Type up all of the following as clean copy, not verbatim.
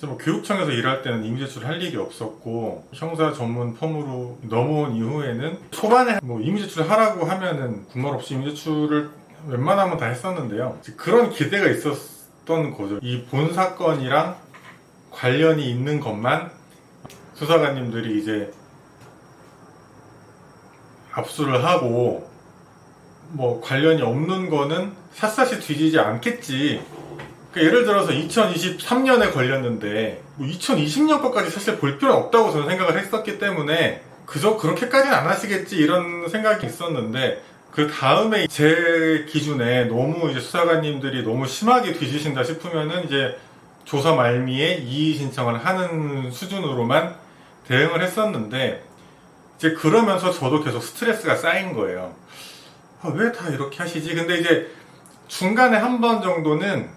뭐 교육청에서 일할 때는 이미 제출할 일이 없었고 형사 전문 펌으로 넘어온 이후에는 초반에 뭐 이미 제출하라고 하면은 군말 없이 이미 제출을 웬만하면 다 했었는데요. 그런 기대가 있었던 거죠. 이 본 사건이랑 관련이 있는 것만 수사관님들이 이제 압수를 하고 뭐 관련이 없는 거는 샅샅이 뒤지지 않겠지. 그러니까 예를 들어서 2023년에 걸렸는데 뭐 2020년 것까지 사실 볼 필요는 없다고 저는 생각을 했었기 때문에 그저 그렇게까지는 안 하시겠지 이런 생각이 있었는데 그 다음에 제 기준에 너무 이제 수사관님들이 너무 심하게 뒤지신다 싶으면은 이제 조사 말미에 이의 신청을 하는 수준으로만 대응을 했었는데 이제 그러면서 저도 계속 스트레스가 쌓인 거예요. 왜 다 이렇게 하시지? 근데 이제 중간에 한 번 정도는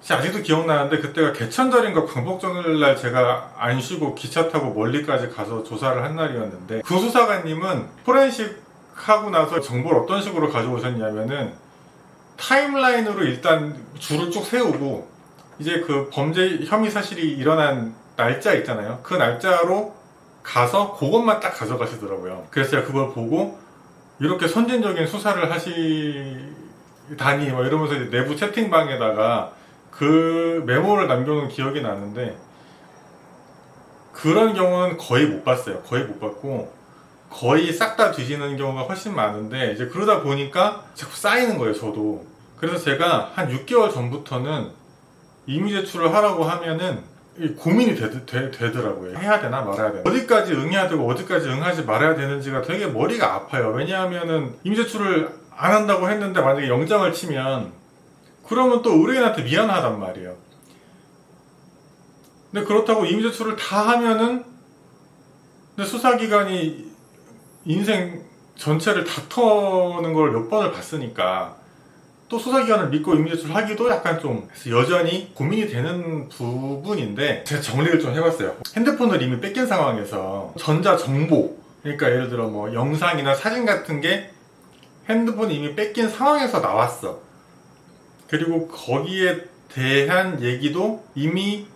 아직도 기억나는데 그때가 개천절인가 광복절날 제가 안 쉬고 기차 타고 멀리까지 가서 조사를 한 날이었는데 그 수사관님은 포렌식 하고 나서 정보를 어떤 식으로 가져오셨냐면은 타임라인으로 일단 줄을 쭉 세우고 이제 그 범죄 혐의 사실이 일어난 날짜 있잖아요. 그 날짜로 가서 그것만 딱 가져가시더라고요. 그래서 제가 그걸 보고 이렇게 선진적인 수사를 하시다니 뭐 이러면서 이제 내부 채팅방에다가 그 메모를 남겨놓은 기억이 나는데 그런 경우는 거의 못 봤어요. 거의 못 봤고 거의 싹 다 뒤지는 경우가 훨씬 많은데 이제 그러다 보니까 자꾸 쌓이는 거예요. 저도. 그래서 제가 한 6개월 전부터는 이미 제출을 하라고 하면은 고민이 되더라고요. 해야 되나 말아야 되나 어디까지 응해야 되고 어디까지 응하지 말아야 되는지가 되게 머리가 아파요. 왜냐하면은 이미 제출을 안 한다고 했는데 만약에 영장을 치면 그러면 또 의뢰인한테 미안하단 말이에요. 근데 그렇다고 이미 제출을 다 하면은 근데 수사기관이 인생 전체를 다 터는 걸 몇 번을 봤으니까 또 수사기관을 믿고 이미 제출하기도 약간 좀 여전히 고민이 되는 부분인데 제가 정리를 좀 해봤어요. 핸드폰을 이미 뺏긴 상황에서 전자정보 그러니까 예를 들어 뭐 영상이나 사진 같은 게 핸드폰이 이미 뺏긴 상황에서 나왔어. 그리고 거기에 대한 얘기도 이미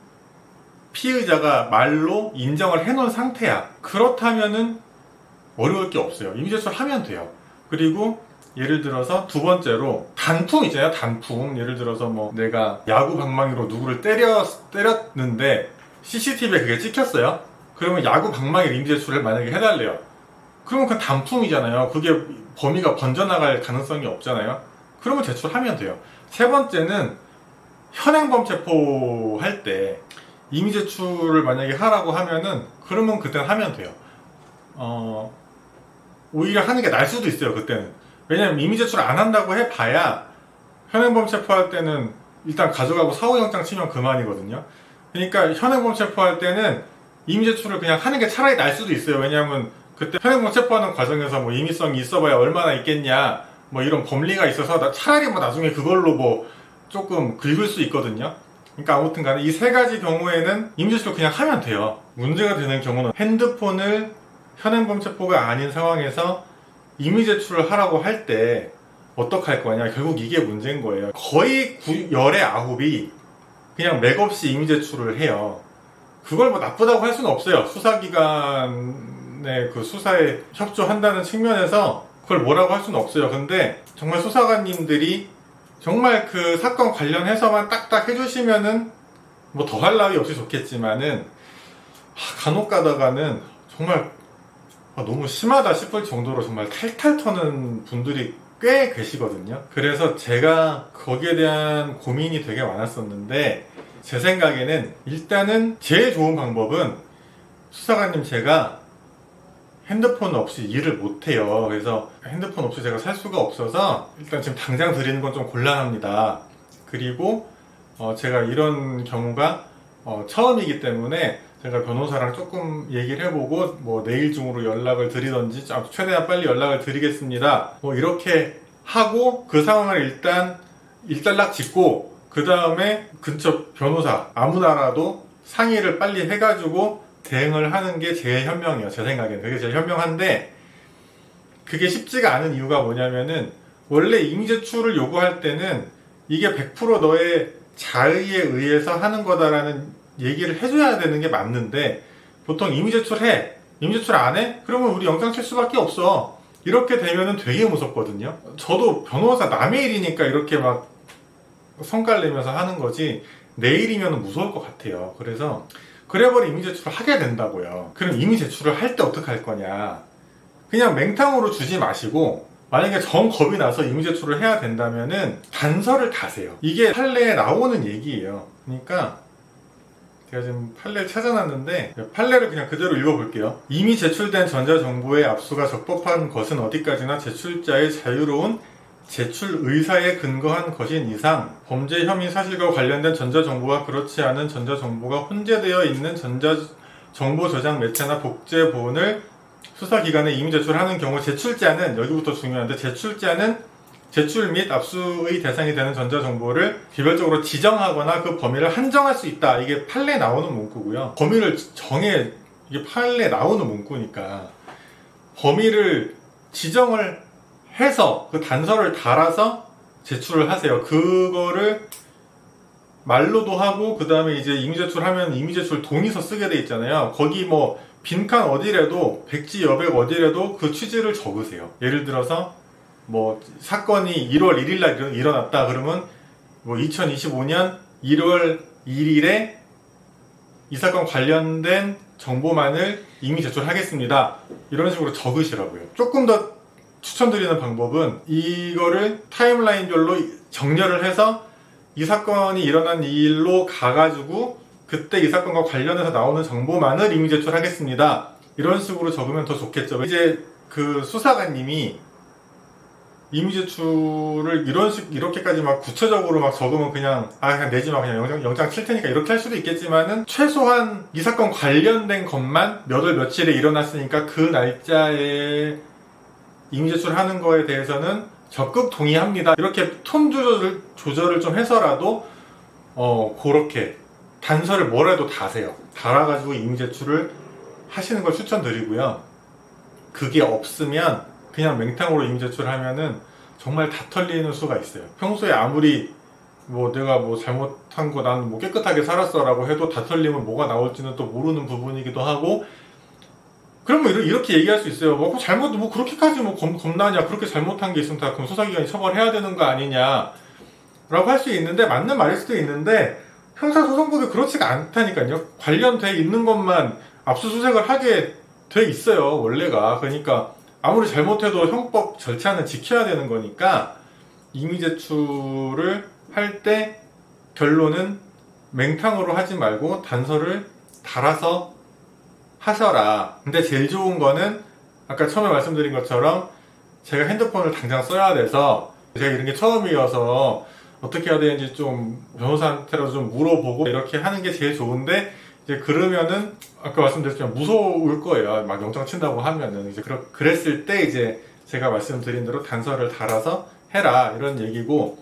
피의자가 말로 인정을 해놓은 상태야. 그렇다면은 어려울 게 없어요. 이미 제출하면 돼요. 그리고 예를 들어서 두 번째로 단품 있잖아요. 단품. 예를 들어서 뭐 내가 야구 방망이로 누구를 때렸는데 CCTV에 그게 찍혔어요. 그러면 야구 방망이 이미 제출을 만약에 해달래요. 그러면 그건 단품이잖아요. 그게 범위가 번져나갈 가능성이 없잖아요. 그러면 제출하면 돼요. 세 번째는 현행범 체포할 때 이미 제출을 만약에 하라고 하면은 그러면 그때는 하면 돼요. 오히려 하는 게 나을 수도 있어요. 그때는. 왜냐면 이미 제출 안 한다고 해봐야 현행범 체포할 때는 일단 가져가고 사후영장 치면 그만이거든요. 그러니까 현행범 체포할 때는 이미 제출을 그냥 하는 게 차라리 나을 수도 있어요. 왜냐하면 그때 현행범 체포하는 과정에서 뭐 임의성이 있어봐야 얼마나 있겠냐 뭐 이런 법리가 있어서 차라리 뭐 나중에 그걸로 뭐 조금 긁을 수 있거든요. 그러니까 아무튼 간에 이 세 가지 경우에는 이미 제출 그냥 하면 돼요. 문제가 되는 경우는 핸드폰을 현행범 체포가 아닌 상황에서 이미 제출을 하라고 할 때 어떻게 할 거냐. 결국 이게 문제인 거예요. 거의 10에 9이 그냥 맥없이 이미 제출을 해요. 그걸 뭐 나쁘다고 할 수는 없어요. 수사기관의 그 수사에 협조한다는 측면에서 그걸 뭐라고 할 수는 없어요. 근데 정말 수사관님들이 정말 그 사건 관련해서만 딱딱 해주시면은 뭐 더 할 나위 없이 좋겠지만은 간혹 가다가는 정말 너무 심하다 싶을 정도로 정말 탈탈 터는 분들이 꽤 계시거든요. 그래서 제가 거기에 대한 고민이 되게 많았었는데 제 생각에는 일단은 제일 좋은 방법은 수사관님 제가 핸드폰 없이 일을 못해요. 그래서 핸드폰 없이 제가 살 수가 없어서 일단 지금 당장 드리는 건 좀 곤란합니다. 그리고 제가 이런 경우가 처음이기 때문에 제가 변호사랑 조금 얘기를 해보고 뭐 내일 중으로 연락을 드리던지 최대한 빨리 연락을 드리겠습니다. 뭐 이렇게 하고 그 상황을 일단 일단락 짓고 그 다음에 근처 변호사 아무나라도 상의를 빨리 해가지고 대응을 하는 게 제일 현명해요. 제 생각에는 그게 제일 현명한데 그게 쉽지가 않은 이유가 뭐냐면은 원래 이미 제출을 요구할 때는 이게 100% 너의 자의에 의해서 하는 거다라는 얘기를 해줘야 되는 게 맞는데 보통 이미 제출해, 이미 제출 안 해? 그러면 우리 영장 칠 수밖에 없어. 이렇게 되면은 되게 무섭거든요. 저도 변호사 남의 일이니까 이렇게 막 성깔 내면서 하는 거지 내 일이면 무서울 것 같아요. 그래서 그래버리 이미 제출을 하게 된다고요. 그럼 이미 제출을 할 때 어떻게 할 거냐? 그냥 맹탕으로 주지 마시고 만약에 정 겁이 나서 이미 제출을 해야 된다면은 단서를 다세요. 이게 판례에 나오는 얘기예요. 그러니까 제가 지금 판례를 찾아놨는데 판례를 그냥 그대로 읽어볼게요. 이미 제출된 전자정보의 압수가 적법한 것은 어디까지나 제출자의 자유로운 제출 의사에 근거한 것인 이상 범죄 혐의 사실과 관련된 전자정보와 그렇지 않은 전자정보가 혼재되어 있는 전자정보 저장 매체나 복제본을 수사기관에 이미 제출하는 경우 제출자는, 여기부터 중요한데, 제출자는 제출 및 압수의 대상이 되는 전자정보를 개별적으로 지정하거나 그 범위를 한정할 수 있다. 이게 판례에 나오는 문구고요. 범위를 정해, 이게 판례에 나오는 문구니까 범위를 지정을 해서 그 단서를 달아서 제출을 하세요. 그거를 말로도 하고 그 다음에 이제 이미 제출하면 이미 제출 동의서 쓰게 돼 있잖아요. 거기 뭐 빈칸 어디라도 백지 여백 어디라도 그 취지를 적으세요. 예를 들어서 뭐 사건이 1월 1일 날 일어났다 그러면 뭐 2025년 1월 1일에 이 사건 관련된 정보만을 이미 제출하겠습니다. 이런 식으로 적으시라고요. 조금 더 추천드리는 방법은 이거를 타임라인별로 정렬을 해서 이 사건이 일어난 일로 가가지고 그때 이 사건과 관련해서 나오는 정보만을 이미 제출하겠습니다. 이런 식으로 적으면 더 좋겠죠. 이제 그 수사관님이 이미 제출을 이렇게까지 막 구체적으로 막 적으면 그냥 내지 마, 그냥 영장 칠 테니까 이렇게 할 수도 있겠지만은 최소한 이 사건 관련된 것만 몇 월 며칠에 일어났으니까 그 날짜에 이미 제출하는 거에 대해서는 적극 동의합니다. 이렇게 톤 조절을 좀 해서라도 그렇게 단서를 뭐라도 다세요. 달아가지고 이미 제출을 하시는 걸 추천드리고요. 그게 없으면 그냥 맹탕으로 이미 제출하면은 정말 다 털리는 수가 있어요. 평소에 아무리 뭐 내가 뭐 잘못한 거 난 뭐 깨끗하게 살았어 라고 해도 다 털리면 뭐가 나올지는 또 모르는 부분이기도 하고, 그러면 이렇게 얘기할 수 있어요. 뭐 잘못 뭐 그렇게까지 뭐 겁나냐, 그렇게 잘못한 게 있으면 다 그럼 수사기관이 처벌해야 되는 거 아니냐 라고 할 수 있는데, 맞는 말일 수도 있는데 형사소송법이 그렇지가 않다니까요. 관련돼 있는 것만 압수수색을 하게 돼 있어요, 원래가. 그러니까 아무리 잘못해도 형법 절차는 지켜야 되는 거니까 이미 제출을 할 때 결론은 맹탕으로 하지 말고 단서를 달아서 하셔라. 근데 제일 좋은 거는 아까 처음에 말씀드린 것처럼 제가 핸드폰을 당장 써야 돼서 제가 이런 게 처음이어서 어떻게 해야 되는지 좀 변호사한테라도 좀 물어보고 이렇게 하는 게 제일 좋은데, 이제 그러면은 아까 말씀드렸지만 무서울 거예요. 막 영장 친다고 하면은. 이제 그랬을 때 이제 제가 말씀드린 대로 단서를 달아서 해라, 이런 얘기고.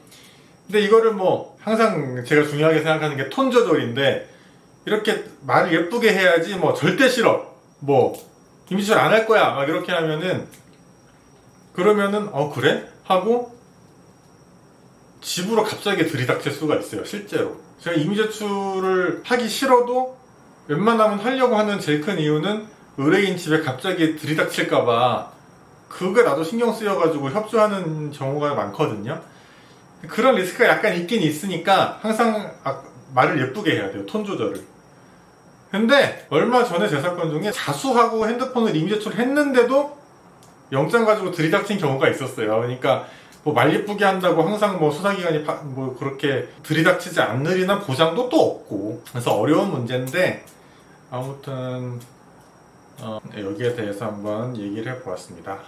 근데 이거를 뭐 항상 제가 중요하게 생각하는 게 톤 조절인데, 이렇게 말을 예쁘게 해야지 뭐 절대 싫어, 뭐 이미 제출 안 할 거야 막 이렇게 하면은, 그러면은 그래? 하고 집으로 갑자기 들이닥칠 수가 있어요. 실제로 제가 이미 제출을 하기 싫어도 웬만하면 하려고 하는 제일 큰 이유는 의뢰인 집에 갑자기 들이닥칠까봐, 그게 나도 신경 쓰여가지고 협조하는 경우가 많거든요. 그런 리스크가 약간 있긴 있으니까 항상 말을 예쁘게 해야 돼요, 톤 조절을. 근데 얼마 전에 제 사건 중에 자수하고 핸드폰을 이미 제출했는데도 영장 가지고 들이닥친 경우가 있었어요. 그러니까 뭐 말 예쁘게 한다고 항상 뭐 수사기관이 뭐 그렇게 들이닥치지 않으리나 보장도 또 없고, 그래서 어려운 문제인데 아무튼 여기에 대해서 한번 얘기를 해보았습니다.